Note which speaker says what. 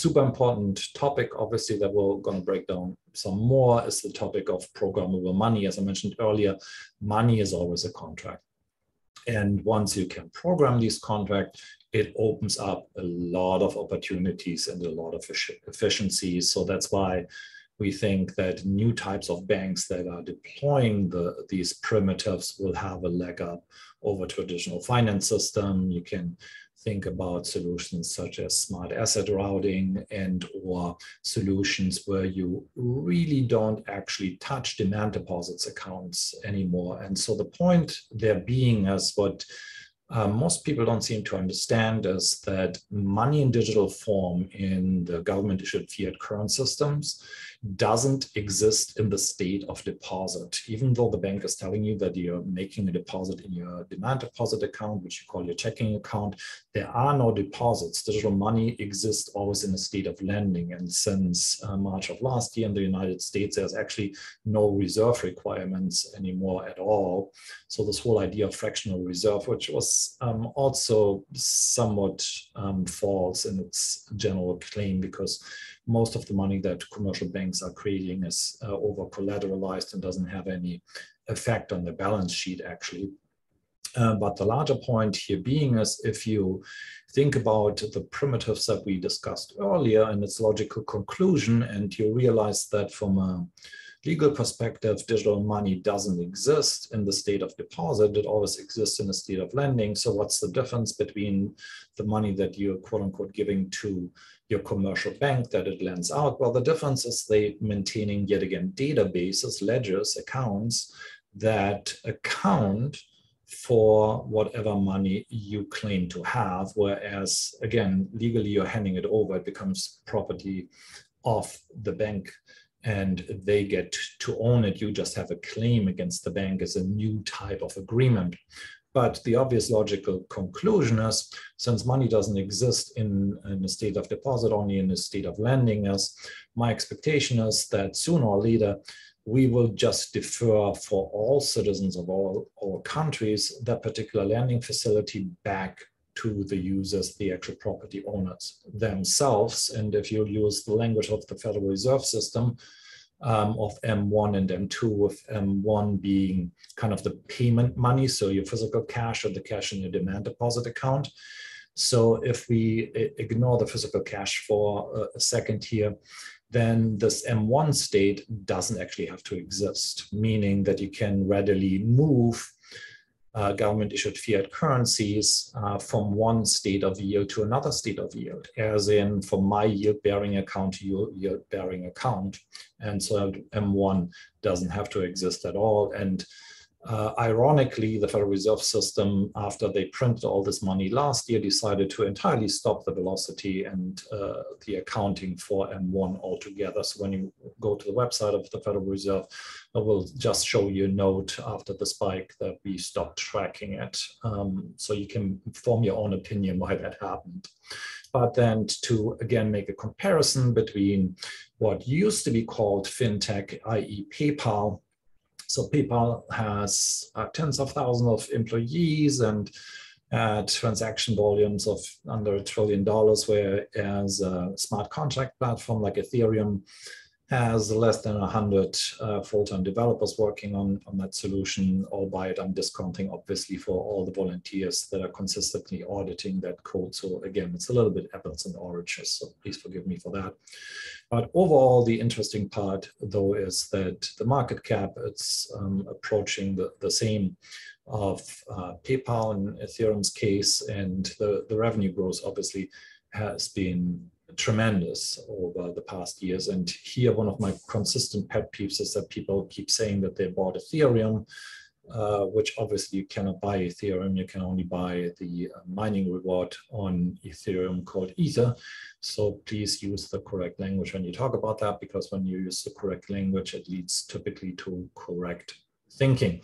Speaker 1: super important topic, obviously, that we're going to break down some more is the topic of programmable money. As I mentioned earlier, money is always a contract. And once you can program these contracts, it opens up a lot of opportunities and a lot of efficiencies. So that's why we think that new types of banks that are deploying these primitives will have a leg up over traditional finance system. You can think about solutions such as smart asset routing and or solutions where you really don't actually touch demand deposits accounts anymore. And so the point there being is what most people don't seem to understand is that money in digital form in the government issued fiat current systems doesn't exist in the state of deposit. Even though the bank is telling you that you're making a deposit in your demand deposit account, which you call your checking account, there are no deposits. Digital money exists always in a state of lending. And since March of last year in the United States, there's actually no reserve requirements anymore at all. So this whole idea of fractional reserve, which was also somewhat false in its general claim, because most of the money that commercial banks are creating is over collateralized and doesn't have any effect on the balance sheet actually. But the larger point here being is if you think about the primitives that we discussed earlier and its logical conclusion, and you realize that from a legal perspective, digital money doesn't exist in the state of deposit. It always exists in a state of lending. So what's the difference between the money that you're quote unquote giving to your commercial bank that it lends out? Well, the difference is they maintaining yet again databases, ledgers, accounts that account for whatever money you claim to have. Whereas again, legally you're handing it over, it becomes property of the bank and they get to own it. You just have a claim against the bank as a new type of agreement. But the obvious logical conclusion is, since money doesn't exist in a state of deposit, only in a state of lending, is my expectation is that sooner or later, we will just defer for all citizens of all countries that particular lending facility back to the users, the actual property owners themselves. And if you use the language of the Federal Reserve System of M1 and M2, with M1 being kind of the payment money, so your physical cash or the cash in your demand deposit account. So if we ignore the physical cash for a second here, then this M1 state doesn't actually have to exist, meaning that you can readily move government-issued fiat currencies from one state of yield to another state of yield, as in from my yield-bearing account to your yield-bearing account. And so M1 doesn't have to exist at all. And ironically, the Federal Reserve System, after they printed all this money last year, decided to entirely stop the velocity and the accounting for M1 altogether. So when you go to the website of the Federal Reserve, it will just show you a note after the spike that we stopped tracking it. So you can form your own opinion why that happened. But then to, again, make a comparison between what used to be called fintech, i.e. PayPal. So PayPal has tens of thousands of employees and transaction volumes of under $1 trillion, whereas a smart contract platform like Ethereum has less than 100 full-time developers working on that solution, albeit I'm discounting obviously for all the volunteers that are consistently auditing that code. So again, it's a little bit apples and oranges, so please forgive me for that. But overall, the interesting part though is that the market cap, it's approaching the same of PayPal in Ethereum's case, and the revenue growth obviously has been tremendous over the past years. And here, one of my consistent pet peeves is that people keep saying that they bought Ethereum, which obviously you cannot buy Ethereum. You can only buy the mining reward on Ethereum called Ether. So please use the correct language when you talk about that, because when you use the correct language, it leads typically to correct thinking.